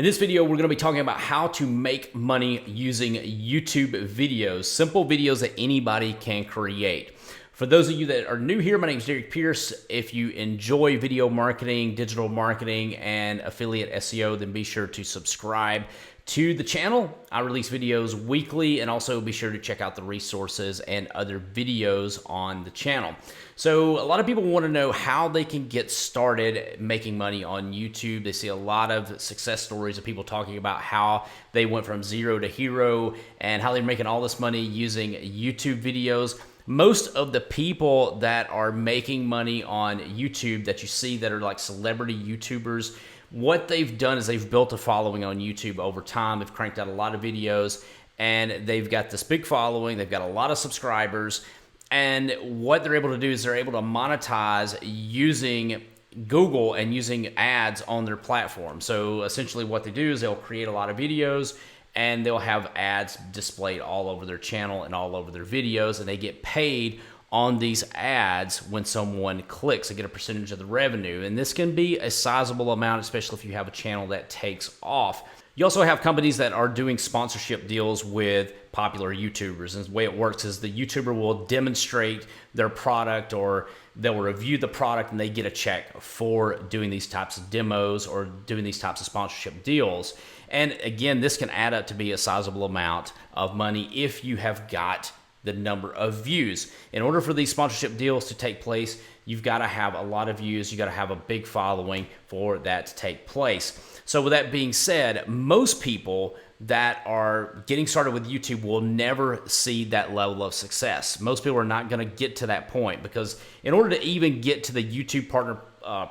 In this video, we're going to be talking about how to make money using YouTube videos, simple videos that anybody can create. For those of you that are new here, my name is Derek Pierce. If you enjoy video marketing, digital marketing, and affiliate SEO, then be sure to subscribe to the channel. I release videos weekly, and also be sure to check out the resources and other videos on the channel. So a lot of people want to know how they can get started making money on YouTube. They see a lot of success stories of people talking about how they went from zero to hero and how they're making all this money using YouTube videos. Most of the people that are making money on YouTube that you see that are like celebrity YouTubers, what they've done is they've built a following on YouTube over time. They've cranked out a lot of videos and they've got this big following. They've got a lot of subscribers. And what they're able to do is they're able to monetize using Google and using ads on their platform. So essentially what they do is they'll create a lot of videos and they'll have ads displayed all over their channel and all over their videos, and they get paid on these ads when someone clicks. They get a percentage of the revenue, and this can be a sizable amount, especially if you have a channel that takes off. You also have companies that are doing sponsorship deals with popular YouTubers, and the way it works is the YouTuber will demonstrate their product or they'll review the product and they get a check for doing these types of demos or doing these types of sponsorship deals. And again, this can add up to be a sizable amount of money if you have got the number of views. In order for these sponsorship deals to take place, you've got to have a lot of views. You got to have a big following for that to take place. So with that being said, most people that are getting started with YouTube will never see that level of success. Most people are not going to get to that point because in order to even get to the YouTube partner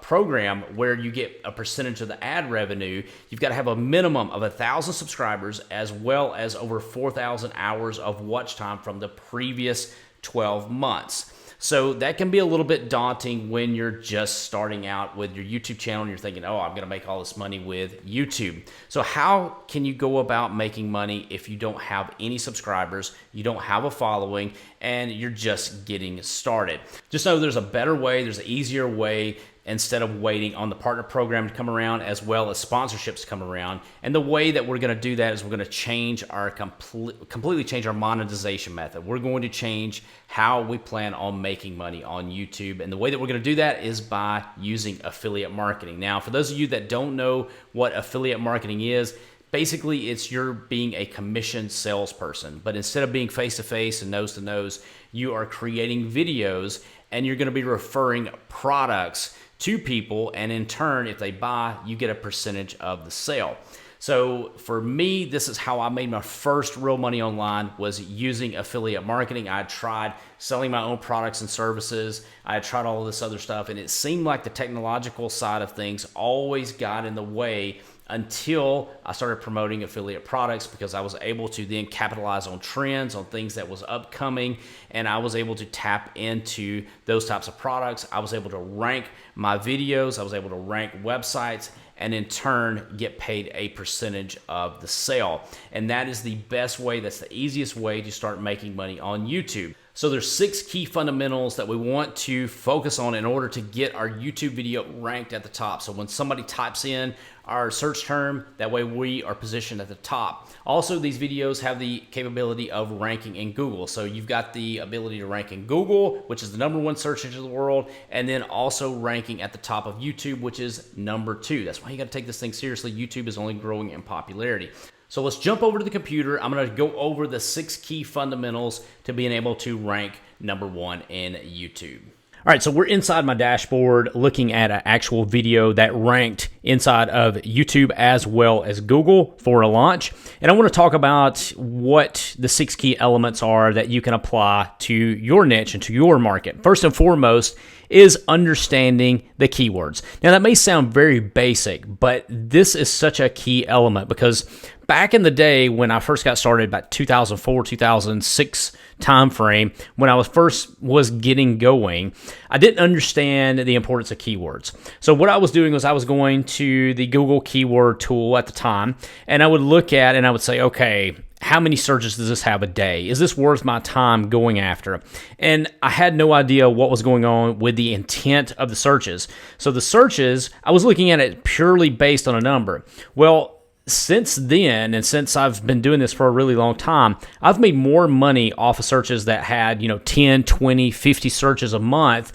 program where you get a percentage of the ad revenue, you've got to have a minimum of 1,000 subscribers as well as over 4,000 hours of watch time from the previous 12 months. So that can be a little bit daunting when you're just starting out with your YouTube channel and you're thinking, oh, I'm going to make all this money with YouTube. So how can you go about making money if you don't have any subscribers, you don't have a following, and you're just getting started? Just know there's a better way, there's an easier way instead of waiting on the partner program to come around as well as sponsorships to come around. And the way that we're going to do that is we're going to change our completely change our monetization method. We're going to change how we plan on making money on YouTube. And the way that we're going to do that is by using affiliate marketing. Now, for those of you that don't know what affiliate marketing is, basically it's you're being a commissioned salesperson, but instead of being face-to-face and nose-to-nose, you are creating videos and you're going to be referring products to people, and in turn, if they buy, you get a percentage of the sale. So for me, this is how I made my first real money online, was using affiliate marketing. I tried selling my own products and services. I had tried all of this other stuff, and it seemed like the technological side of things always got in the way until I started promoting affiliate products, because I was able to then capitalize on trends, on things that was upcoming, and I was able to tap into those types of products. I was able to rank my videos, I was able to rank websites, and in turn get paid a percentage of the sale. And that is the best way, that's the easiest way to start making money on YouTube. So there's 6 key fundamentals that we want to focus on in order to get our YouTube video ranked at the top. So when somebody types in our search term, that way we are positioned at the top. Also, these videos have the capability of ranking in Google. So you've got the ability to rank in Google, which is the #1 search engine in the world, and then also ranking at the top of YouTube, which is #2. That's why you got to take this thing seriously. YouTube is only growing in popularity. So let's jump over to the computer. I'm going to go over the 6 key fundamentals to being able to rank #1 in YouTube. All right, so we're inside my dashboard looking at an actual video that ranked inside of YouTube as well as Google for a launch. And I want to talk about what the 6 key elements are that you can apply to your niche and to your market. First and foremost is understanding the keywords. Now that may sound very basic, but this is such a key element because back in the day when I first got started, about 2004, 2006 time frame, when I was getting going, I didn't understand the importance of keywords. So what I was doing was I was going to the Google keyword tool at the time, and I would look at and I would say, okay, how many searches does this have a day? Is this worth my time going after? And I had no idea what was going on with the intent of the searches. So the searches, I was looking at it purely based on a number. Well, since then, and since I've been doing this for a really long time, I've made more money off of searches that had, 10, 20, 50 searches a month,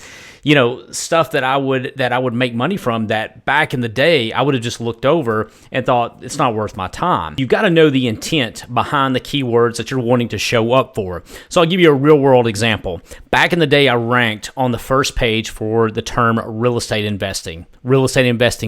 stuff that I would make money from that back in the day I would have just looked over and thought it's not worth my time. You've got to know the intent behind the keywords that you're wanting to show up for. So I'll give you a real world example. Back in the day, I ranked on the first page for the term real estate investing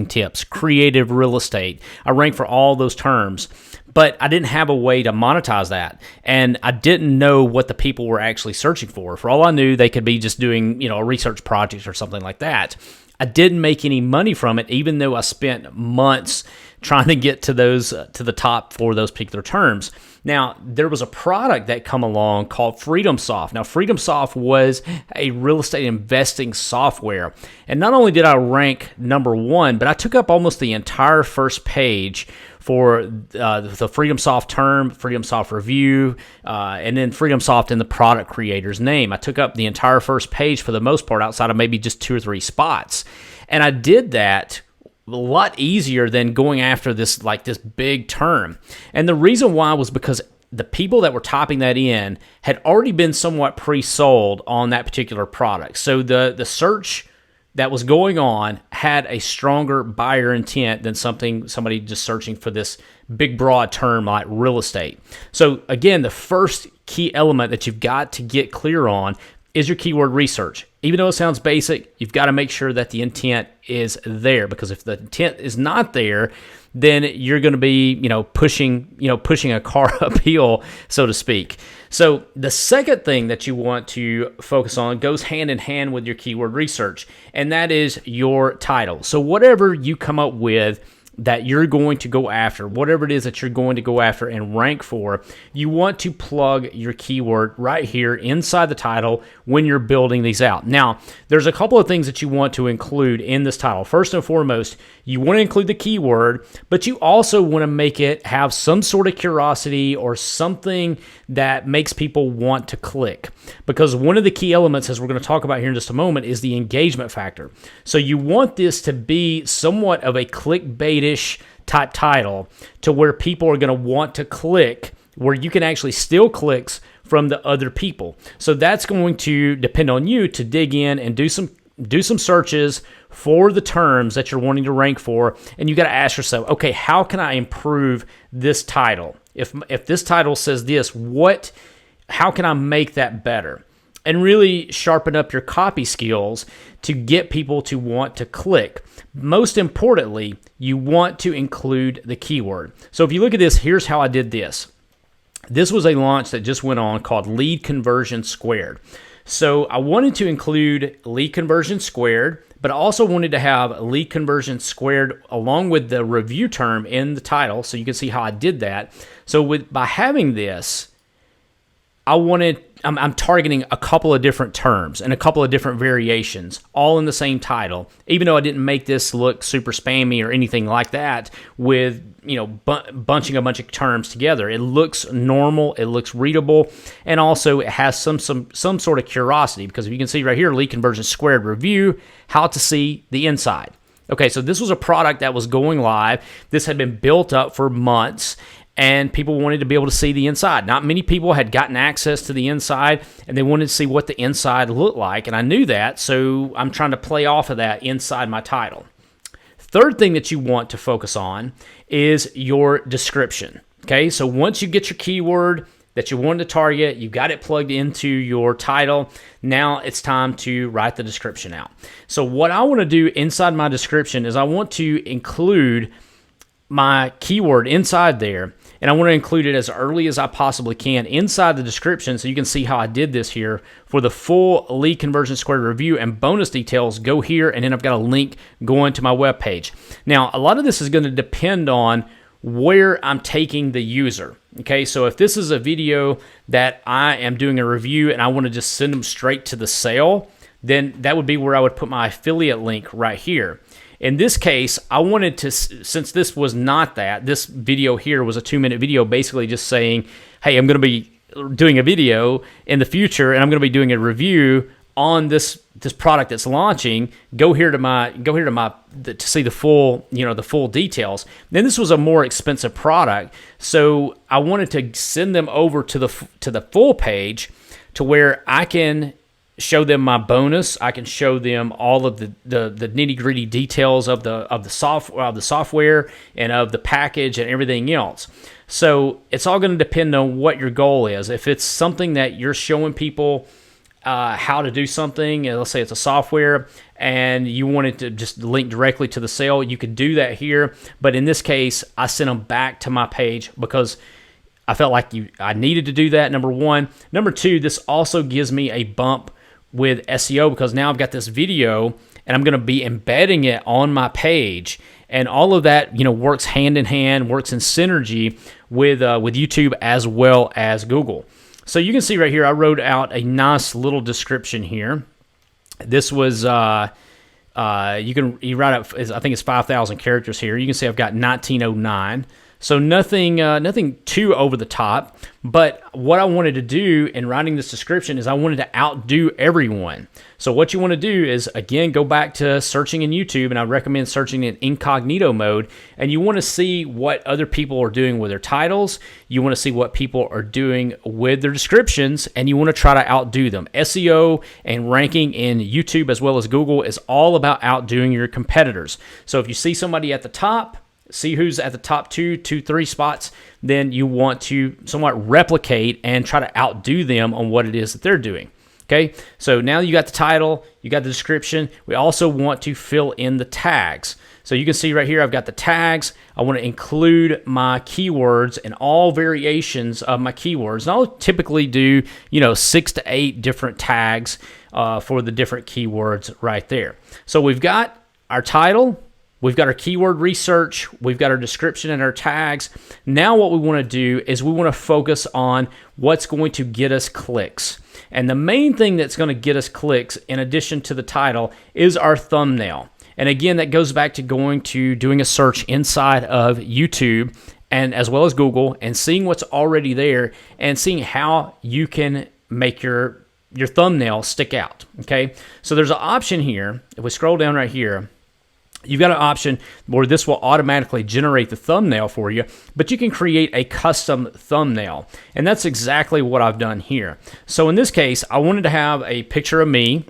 tips, creative real estate. I ranked for all those terms. But I didn't have a way to monetize that, and I didn't know what the people were actually searching for. For all I knew, they could be just doing, a research project or something like that. I didn't make any money from it, even though I spent months trying to get to the top for those particular terms. Now, there was a product that come along called FreedomSoft. Now, FreedomSoft was a real estate investing software. And not only did I rank number one, but I took up almost the entire first page for the FreedomSoft term, FreedomSoft review, and then FreedomSoft in the product creator's name. I took up the entire first page for the most part, outside of maybe just 2 or 3 spots. And I did that a lot easier than going after this big term. And the reason why was because the people that were typing that in had already been somewhat pre-sold on that particular product. So the search that was going on had a stronger buyer intent than somebody just searching for this big broad term like real estate. So again, the first key element that you've got to get clear on is your keyword research. Even though it sounds basic, you've got to make sure that the intent is there, because if the intent is not there, then you're going to be, pushing a car uphill, so to speak. So the second thing that you want to focus on goes hand in hand with your keyword research, and that is your title. So whatever you come up with that you're going to go after, whatever it is that you're going to go after and rank for, you want to plug your keyword right here inside the title when you're building these out. Now, there's a couple of things that you want to include in this title. First and foremost, you want to include the keyword, but you also want to make it have some sort of curiosity or something that makes people want to click. Because one of the key elements, as we're going to talk about here in just a moment, is the engagement factor. So you want this to be somewhat of a clickbait-ish type title to where people are going to want to click, where you can actually steal clicks from the other people. So that's going to depend on you to dig in and do some searches for the terms that you're wanting to rank for, and you got to ask yourself, okay, how can I improve this title? If this title says this, how can I make that better? And really sharpen up your copy skills to get people to want to click. Most importantly, you want to include the keyword. So if you look at this, here's how I did this. This was a launch that just went on called Lead Conversion Squared. So I wanted to include lead conversion squared, but I also wanted to have lead conversion squared along with the review term in the title, so you can see how I did that. So by having this, I'm targeting a couple of different terms and a couple of different variations, all in the same title, even though I didn't make this look super spammy or anything like that with, bunching a bunch of terms together. It looks normal, it looks readable, and also it has some sort of curiosity, because if you can see right here, lead conversion squared review, how to see the inside. Okay, so this was a product that was going live. This had been built up for months, and people wanted to be able to see the inside. Not many people had gotten access to the inside, and they wanted to see what the inside looked like, and I knew that, so I'm trying to play off of that inside my title. Third thing that you want to focus on is your description. Okay, so once you get your keyword that you want to target, you got it plugged into your title, now it's time to write the description out. So what I want to do inside my description is I want to include my keyword inside there, and I want to include it as early as I possibly can inside the description, so you can see how I did this here. For the full lead conversion squared review and bonus details, go here, and then I've got a link going to my webpage. Now, a lot of this is going to depend on where I'm taking the user. Okay, so if this is a video that I am doing a review and I want to just send them straight to the sale, then that would be where I would put my affiliate link right here. In this case, I wanted to, since this was not that, this video here was a 2-minute video basically just saying, hey, I'm going to be doing a video in the future and I'm going to be doing a review on this product that's launching, go here to see the full, the full details. Then this was a more expensive product, so I wanted to send them over to the full page to where I can show them my bonus. I can show them all of the nitty-gritty details of the software and of the package and everything else. So it's all going to depend on what your goal is. If it's something that you're showing people how to do something, and let's say it's a software, and you want it to just link directly to the sale, you could do that here. But in this case, I sent them back to my page because I felt like I needed to do that, number one. Number two, this also gives me a bump with SEO because now I've got this video and I'm going to be embedding it on my page, and all of that works hand in hand, works in synergy with YouTube as well as Google. So you can see right here, I wrote out a nice little description here. This was you write out, I think it's 5,000 characters here. You can see I've got 1909. So nothing too over the top, but what I wanted to do in writing this description is I wanted to outdo everyone. So what you want to do is, again, go back to searching in YouTube, and I recommend searching in incognito mode, and you want to see what other people are doing with their titles. You want to see what people are doing with their descriptions, and you want to try to outdo them. SEO and ranking in YouTube as well as Google is all about outdoing your competitors. So if you see somebody at the top, see who's at the top 2, 3 spots, then you want to somewhat replicate and try to outdo them on what it is that they're doing. Okay, so now you got the title, you got the description. We also want to fill in the tags. So you can see right here, I've got the tags. I want to include my keywords and all variations of my keywords. And I'll typically do, 6 to 8 different tags for the different keywords right there. So we've got our title, we've got our keyword research, we've got our description and our tags. Now what we want to do is we want to focus on what's going to get us clicks. And the main thing that's going to get us clicks, in addition to the title, is our thumbnail. And again, that goes back to doing a search inside of YouTube and as well as Google, and seeing what's already there and seeing how you can make your thumbnail stick out. Okay, so there's an option here. If we scroll down right here, you've got an option where this will automatically generate the thumbnail for you, but you can create a custom thumbnail. And that's exactly what I've done here. So in this case, I wanted to have a picture of me,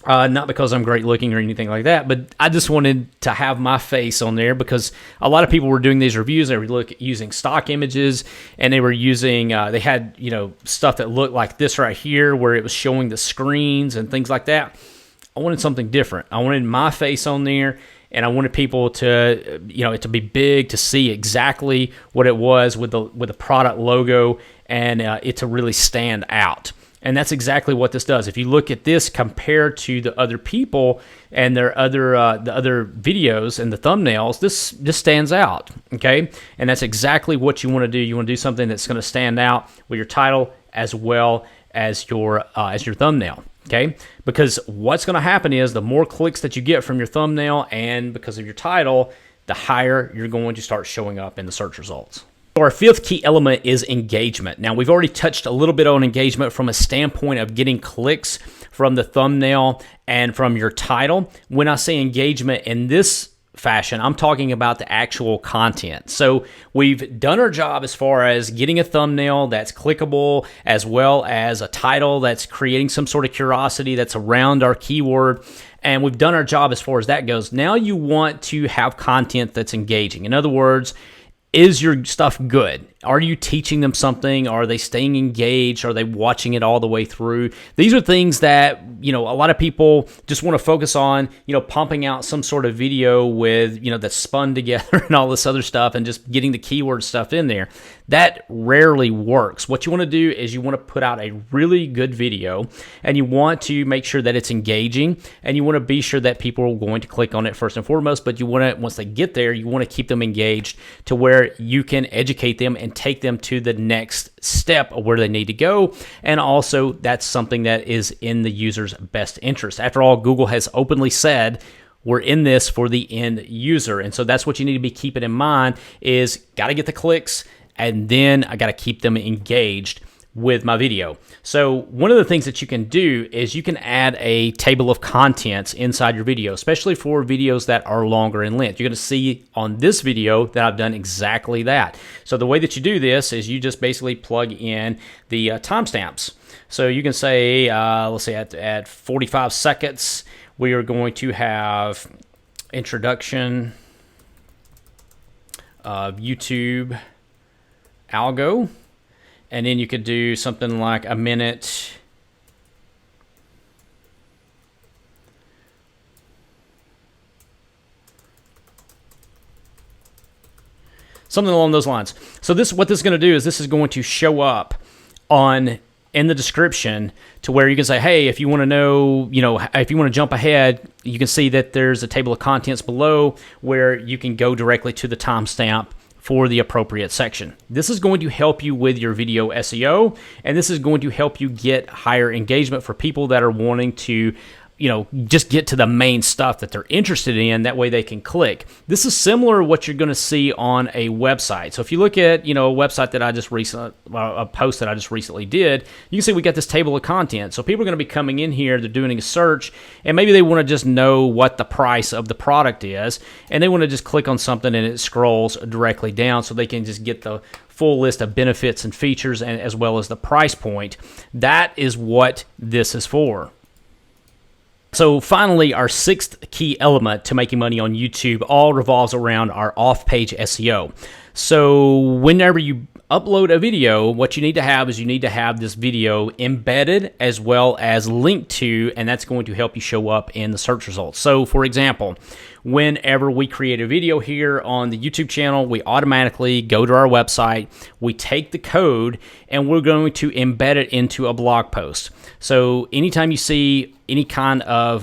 not because I'm great looking or anything like that, but I just wanted to have my face on there because a lot of people were doing these reviews. They were using stock images, and they were using, they had, stuff that looked like this right here where it was showing the screens and things like that. I wanted something different. I wanted my face on there. And I wanted people to, it to be big, to see exactly what it was with the product logo, and it to really stand out. And that's exactly what this does. If you look at this compared to the other people and their the other videos and the thumbnails, this stands out. Okay, and that's exactly what you want to do. You want to do something that's going to stand out with your title as well as your thumbnail. Okay, because what's going to happen is the more clicks that you get from your thumbnail and because of your title, the higher you're going to start showing up in the search results. So our fifth key element is engagement. Now, we've already touched a little bit on engagement from a standpoint of getting clicks from the thumbnail and from your title. When I say engagement in this fashion, I'm talking about the actual content. So we've done our job as far as getting a thumbnail that's clickable, as well as a title that's creating some sort of curiosity that's around our keyword. And we've done our job as far as that goes. Now you want to have content that's engaging. In other words, is your stuff good? Are you teaching them something? Are they staying engaged? Are they watching it all the way through? These are things that, a lot of people just want to focus on, pumping out some sort of video with, that's spun together and all this other stuff and just getting the keyword stuff in there. That rarely works. What you want to do is you want to put out a really good video, and you want to make sure that it's engaging, and you want to be sure that people are going to click on it first and foremost, but you want to, once they get there, you want to keep them engaged to where you can educate them and take them to the next step of where they need to go. And also, that's something that is in the user's best interest. After all, Google has openly said we're in this for the end user. And so that's what you need to be keeping in mind is got to get the clicks, and then I got to keep them engaged with my video. So one of the things that you can do is you can add a table of contents inside your video, especially for videos that are longer in length. You're going to see on this video that I've done exactly that. So the way that you do this is you just basically plug in the timestamps. So you can say, let's say at 45 seconds, we are going to have introduction of YouTube algo. And then you could do something like a minute. Something along those lines. So what this is going to do is this is going to show up in the description to where you can say, hey, if you want to know, if you want to jump ahead, you can see that there's a table of contents below where you can go directly to the timestamp for the appropriate section. This is going to help you with your video SEO, and this is going to help you get higher engagement for people that are wanting to just get to the main stuff that they're interested in. That way they can click. This is similar to what you're going to see on a website. So if you look at, a website that a post that I just recently did, you can see we got this table of content. So people are going to be coming in here, they're doing a search, and maybe they want to just know what the price of the product is, and they want to just click on something and it scrolls directly down so they can just get the full list of benefits and features, and as well as the price point. That is what this is for. So finally, our sixth key element to making money on YouTube all revolves around our off-page SEO. So whenever you upload a video, what you need to have is you need to have this video embedded as well as linked to, and that's going to help you show up in the search results. So for example, whenever we create a video here on the YouTube channel, we automatically go to our website, we take the code, and we're going to embed it into a blog post. So anytime you see any kind of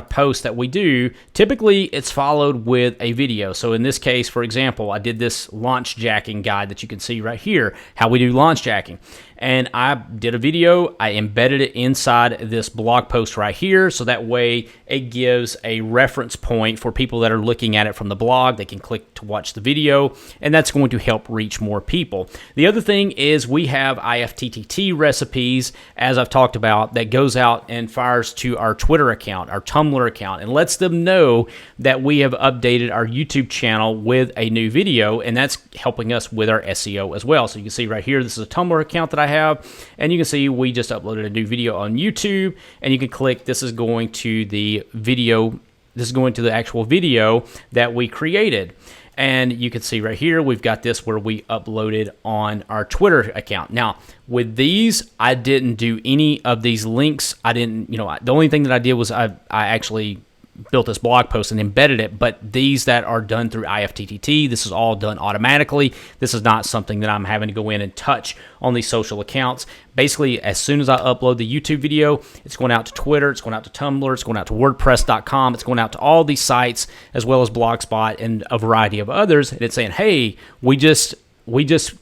post that we do, typically it's followed with a video. So in this case, for example, I did this launch jacking guide that you can see right here, how we do launch jacking. And I did a video, I embedded it inside this blog post right here, so that way it gives a reference point for people that are looking at it from the blog. They can click to watch the video, and that's going to help reach more people. The other thing is we have IFTTT recipes, as I've talked about, that goes out and fires to our Twitter account, our Tumblr account, and lets them know that we have updated our YouTube channel with a new video, and that's helping us with our SEO as well. So you can see right here, this is a Tumblr account that I have, and you can see we just uploaded a new video on YouTube, and you can click, this is going to the video, this is going to the actual video that we created. And you can see right here, we've got this where we uploaded on our Twitter account. Now, with these, I didn't do any of these links. I didn't, the only thing that I did was I actually built this blog post and embedded it, but these that are done through IFTTT, this is all done automatically. This is not something that I'm having to go in and touch on these social accounts. Basically, as soon as I upload the YouTube video, it's going out to Twitter, it's going out to Tumblr, it's going out to WordPress.com, it's going out to all these sites, as well as Blogspot and a variety of others, and it's saying, hey, we just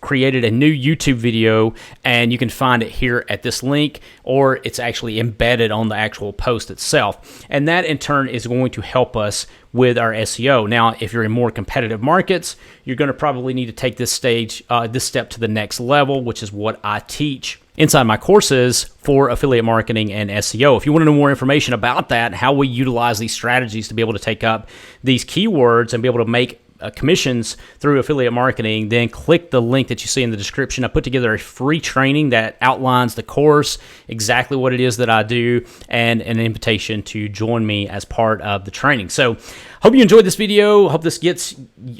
created a new YouTube video, and you can find it here at this link, or it's actually embedded on the actual post itself. And that in turn is going to help us with our SEO. Now, if you're in more competitive markets, you're going to probably need to take this step to the next level, which is what I teach inside my courses for affiliate marketing and SEO. If you want to know more information about that, how we utilize these strategies to be able to take up these keywords and be able to make commissions through affiliate marketing, then click the link that you see in the description. I put together a free training that outlines the course, exactly what it is that I do, and an invitation to join me as part of the training. So hope you enjoyed this video. Hope this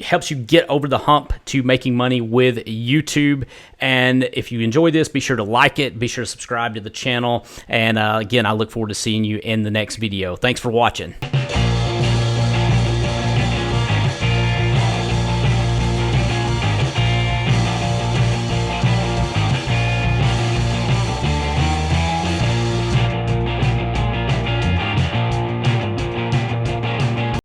helps you get over the hump to making money with YouTube. And if you enjoyed this, be sure to like it, be sure to subscribe to the channel. And again, I look forward to seeing you in the next video. Thanks for watching.